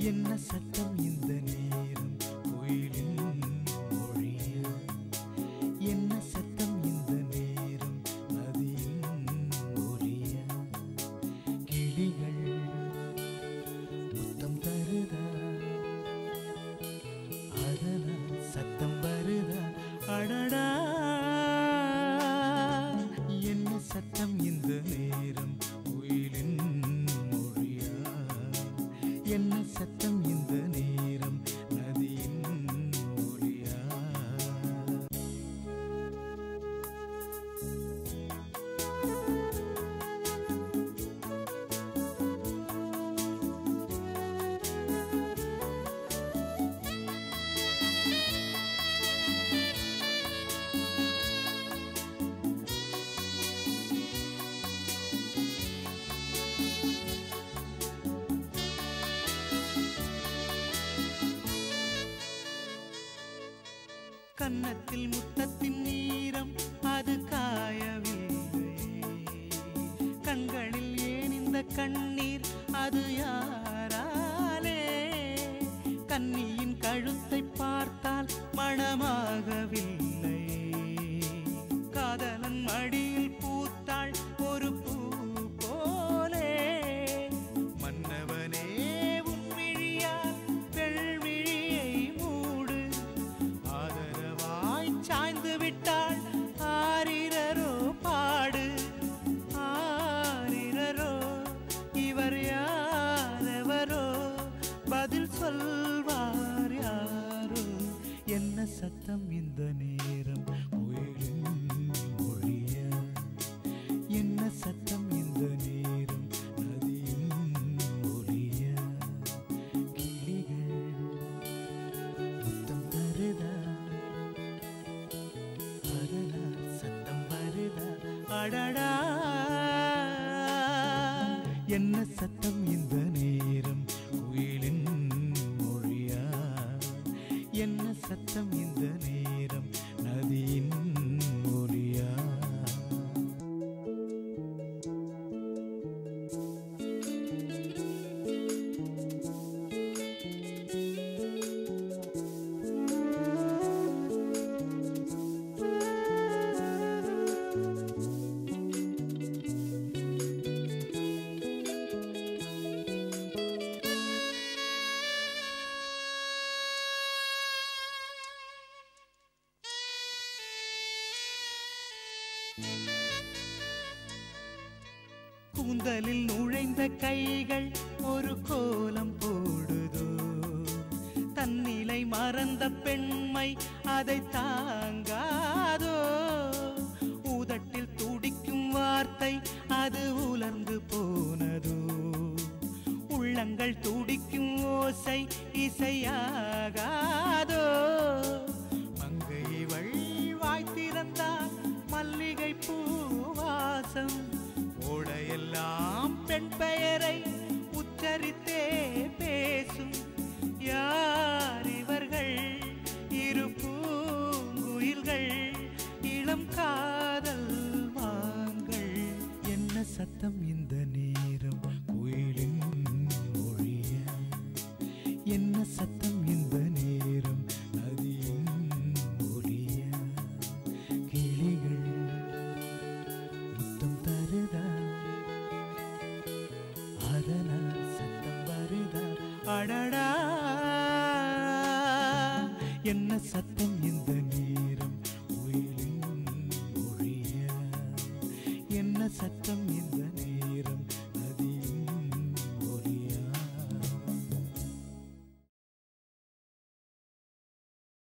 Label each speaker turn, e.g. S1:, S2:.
S1: என்ன சத்தம் இந்த நேரம் கோயிலின் மொழியா? என்ன சத்தம் இந்த நேரம் நதியின் ஒலியா? கிளிகள் முத்தம் தருதா, அதனால் சத்தம் வருதா? அடடா, என்ன சத்தம் இந்த நேரம் கோயிலின் மொழியா? என்ன சத்தம் இந்த நேரம் நதியின் ஒலியா? கன்னத்தில் முத்தத்தின் நீரம் அது காயவில்லை, கண்களில் ஏன் இந்த கண்ணீர் அது யாராலே? கன்னியின் கழுத்தை பார்த்தால் மணமாகவில்லை, காதலன் மடியில் பூத்தாள் ஒரு பூ போலே. மன்னவனே உன் விழியால் வெள்விழியை மூடு, ஆதரவாய் சாய்ந்து விட்டாள் ஆரிரரோ பாடு. ஆரிரரோ இவர் யாரவரோ, பதில் சொல்வார் யாரோ? என்ன சத்தம் இந்த நேரம் கோயிலின் மொழியா? என்ன சத்தம் இந்த நேரம் நதியின் ஒலியா? கிளிகள் முத்தம் தருதா, அதனால் சத்தம் வருதா? அடடா, என்ன சத்தம் இந்த நேரம் கோயிலின் மொழியா? என்ன சத்தம் இந்த நேரம் நதியின் ஒலியா? கூந்தலில் நுழைந்த கைகள் ஒரு கோலம் போடுதோ, தன்னிலை மறந்த பெண்மை அதை தாங்காதோ? உதட்டில் துடிக்கும் வார்த்தை அது உலர்ந்து போனதோ, உள்ளங்கள் துடிக்கும் ஓசை இசையாகாதோ? மங்கை இவள் வாய் திறந்தால் மல்லிகை பூவாசம், ஓடையெல்லாம் பெண் பெயரை உச்சரித்தே பேசும். யார் இவர்கள்? இரு பூங்குயில்கள், இளம் காதல் மான்கள். என்ன சத்தம் இந்த நேரம் கோயிலின் மொழியா? என்ன சத்தம் இந்த நேரம் நதியின் ஒலியா? கிளிகள் முத்தம் தருதா, அதனால் சத்தம் வருதா? அடடா, என்ன சத்தம் இந்த